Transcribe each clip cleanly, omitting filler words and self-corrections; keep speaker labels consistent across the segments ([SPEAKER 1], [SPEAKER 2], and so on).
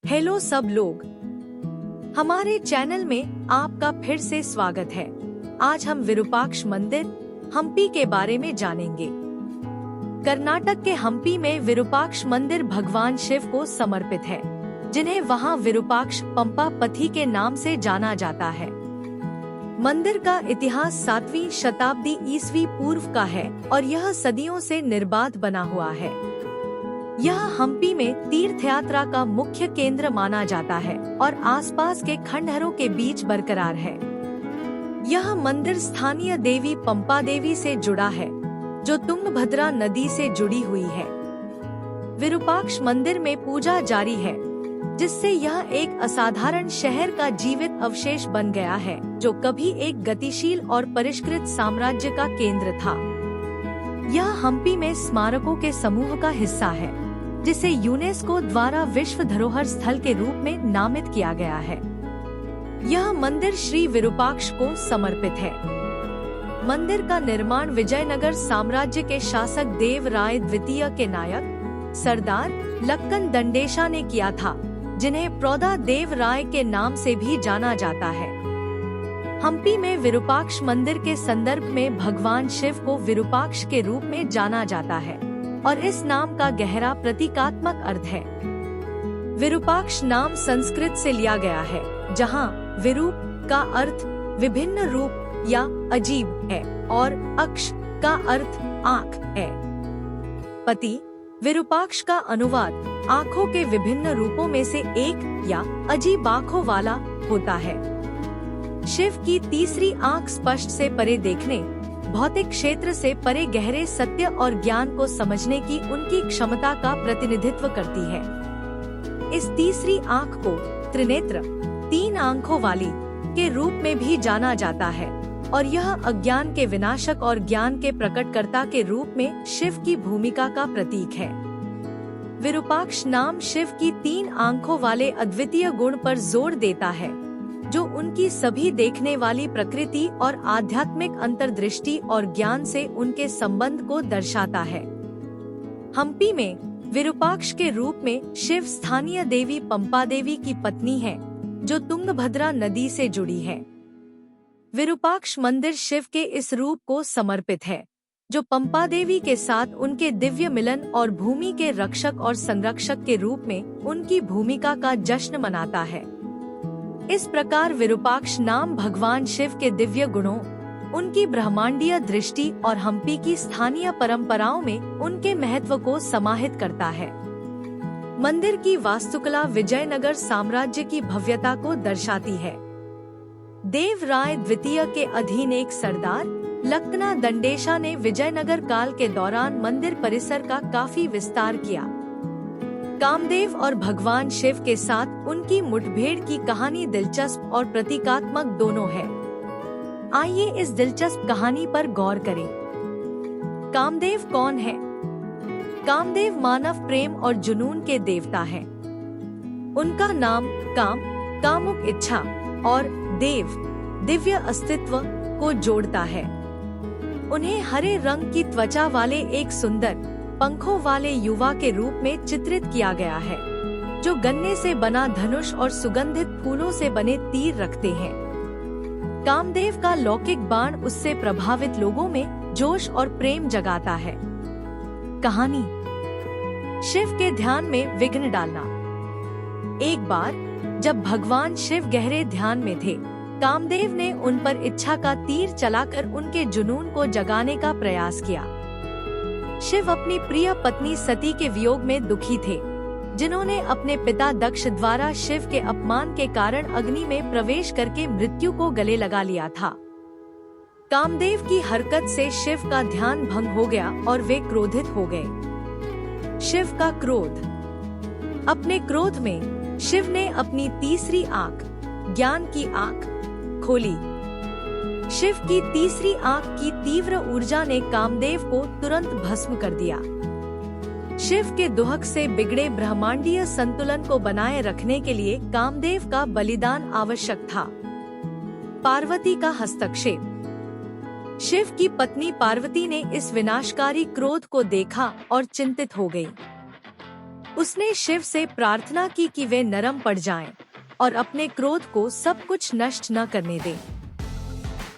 [SPEAKER 1] Hello सब लोग, हमारे चैनल में आपका फिर से स्वागत है। आज हम विरूपाक्ष मंदिर हम्पी के बारे में जानेंगे। कर्नाटक के हम्पी में विरूपाक्ष मंदिर भगवान शिव को समर्पित है, जिन्हें वहां विरूपाक्ष पंपा पथी के नाम से जाना जाता है। मंदिर का इतिहास 7वीं शताब्दी ईस्वी पूर्व का है और यह सदियों से निर्बाध बना हुआ है। यह हम्पी में तीर्थ यात्रा का मुख्य केंद्र माना जाता है और आसपास के खंडहरों के बीच बरकरार है। यह मंदिर स्थानीय देवी पंपा देवी से जुड़ा है, जो तुंगभद्रा नदी से जुड़ी हुई है। विरूपाक्ष मंदिर में पूजा जारी है, जिससे यह एक असाधारण शहर का जीवित अवशेष बन गया है, जो कभी एक गतिशील और परिष्कृत साम्राज्य का केंद्र था। यह हम्पी में स्मारकों के समूह का हिस्सा है, जिसे यूनेस्को द्वारा विश्व धरोहर स्थल के रूप में नामित किया गया है। यह मंदिर श्री विरूपाक्ष को समर्पित है। मंदिर का निर्माण विजयनगर साम्राज्य के शासक देवराय द्वितीय के नायक सरदार लक्कन दंडेशा ने किया था, जिन्हें प्रौदा देवराय के नाम से भी जाना जाता है। हम्पी में विरूपाक्ष मंदिर के संदर्भ में भगवान शिव को विरूपाक्ष के रूप में जाना जाता है और इस नाम का गहरा प्रतीकात्मक अर्थ है। विरूपाक्ष नाम संस्कृत से लिया गया है, जहां विरूप का अर्थ विभिन्न रूप या अजीब है और अक्ष का अर्थ आँख है। पति विरूपाक्ष का अनुवाद आँखों के विभिन्न रूपों में से एक या अजीब आँखों वाला होता है। शिव की तीसरी आँख स्पष्ट से परे देखने, भौतिक क्षेत्र से परे गहरे सत्य और ज्ञान को समझने की उनकी क्षमता का प्रतिनिधित्व करती है। इस तीसरी आँख को त्रिनेत्र, 3 आँखों वाली के रूप में भी जाना जाता है और यह अज्ञान के विनाशक और ज्ञान के प्रकटकर्ता के रूप में शिव की भूमिका का प्रतीक है। विरूपाक्ष नाम शिव की 3 आँखों वाले अद्वितीय गुण पर जोर देता है, जो उनकी सभी देखने वाली प्रकृति और आध्यात्मिक अंतर्दृष्टि और ज्ञान से उनके संबंध को दर्शाता है। हम्पी में विरूपाक्ष के रूप में शिव स्थानीय देवी पंपा देवी की पत्नी है, जो तुंगभद्रा नदी से जुड़ी है। विरूपाक्ष मंदिर शिव के इस रूप को समर्पित है, जो पंपा देवी के साथ उनके दिव्य मिलन और भूमि के रक्षक और संरक्षक के रूप में उनकी भूमिका का जश्न मनाता है। इस प्रकार विरूपाक्ष नाम भगवान शिव के दिव्य गुणों, उनकी ब्रह्मांडीय दृष्टि और हम्पी की स्थानीय परंपराओं में उनके महत्व को समाहित करता है। मंदिर की वास्तुकला विजयनगर साम्राज्य की भव्यता को दर्शाती है। देवराय द्वितीय के अधीन एक सरदार लक्कना दंडेशा ने विजयनगर काल के दौरान मंदिर परिसर का काफी विस्तार किया। कामदेव और भगवान शिव के साथ उनकी मुठभेड़ की कहानी दिलचस्प और प्रतीकात्मक दोनों है। आइए इस दिलचस्प कहानी पर गौर करें। कामदेव कौन है? कामदेव मानव प्रेम और जुनून के देवता हैं। उनका नाम काम, कामुक इच्छा और देव, दिव्य अस्तित्व को जोड़ता है। उन्हें हरे रंग की त्वचा वाले एक सुंदर पंखों वाले युवा के रूप में चित्रित किया गया है, जो गन्ने से बना धनुष और सुगंधित फूलों से बने तीर रखते हैं। कामदेव का लौकिक बाण उससे प्रभावित लोगों में जोश और प्रेम जगाता है। कहानी, शिव के ध्यान में विघ्न डालना। एक बार जब भगवान शिव गहरे ध्यान में थे, कामदेव ने उन पर इच्छा का तीर चलाकर उनके जुनून को जगाने का प्रयास किया। शिव अपनी प्रिय पत्नी सती के वियोग में दुखी थे, जिन्होंने अपने पिता दक्ष द्वारा शिव के अपमान के कारण अग्नि में प्रवेश करके मृत्यु को गले लगा लिया था। कामदेव की हरकत से शिव का ध्यान भंग हो गया और वे क्रोधित हो गए। शिव का क्रोध। अपने क्रोध में शिव ने अपनी तीसरी आँख, ज्ञान की आँख, खोली। शिव की तीसरी आँख की तीव्र ऊर्जा ने कामदेव को तुरंत भस्म कर दिया। शिव के दुहक से बिगड़े ब्रह्मांडीय संतुलन को बनाए रखने के लिए कामदेव का बलिदान आवश्यक था। पार्वती का हस्तक्षेप। शिव की पत्नी पार्वती ने इस विनाशकारी क्रोध को देखा और चिंतित हो गई। उसने शिव से प्रार्थना की कि वे नरम पड़ जाएं और अपने क्रोध को सब कुछ नष्ट न करने दें।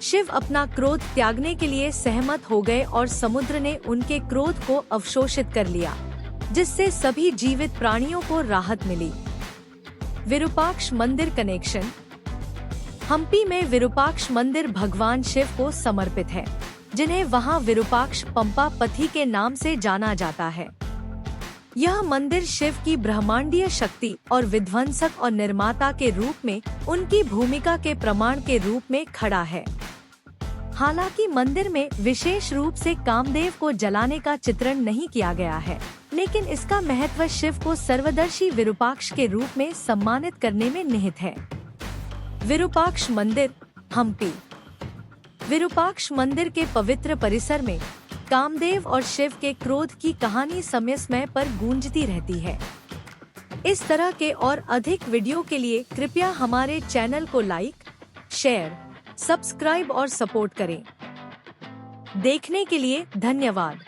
[SPEAKER 1] शिव अपना क्रोध त्यागने के लिए सहमत हो गए और समुद्र ने उनके क्रोध को अवशोषित कर लिया, जिससे सभी जीवित प्राणियों को राहत मिली। विरूपाक्ष मंदिर कनेक्शन। हम्पी में विरूपाक्ष मंदिर भगवान शिव को समर्पित है, जिन्हें वहां विरूपाक्ष पंपा पथी के नाम से जाना जाता है। यह मंदिर शिव की ब्रह्मांडीय शक्ति और विध्वंसक और निर्माता के रूप में उनकी भूमिका के प्रमाण के रूप में खड़ा है। हालांकि मंदिर में विशेष रूप से कामदेव को जलाने का चित्रण नहीं किया गया है, लेकिन इसका महत्व शिव को सर्वदर्शी विरूपाक्ष के रूप में सम्मानित करने में निहित है। विरूपाक्ष मंदिर, हम्पी। विरूपाक्ष मंदिर के पवित्र परिसर में कामदेव और शिव के क्रोध की कहानी समय समय पर गूंजती रहती है। इस तरह के और अधिक वीडियो के लिए कृपया हमारे चैनल को लाइक, शेयर, सब्सक्राइब और सपोर्ट करें। देखने के लिए धन्यवाद।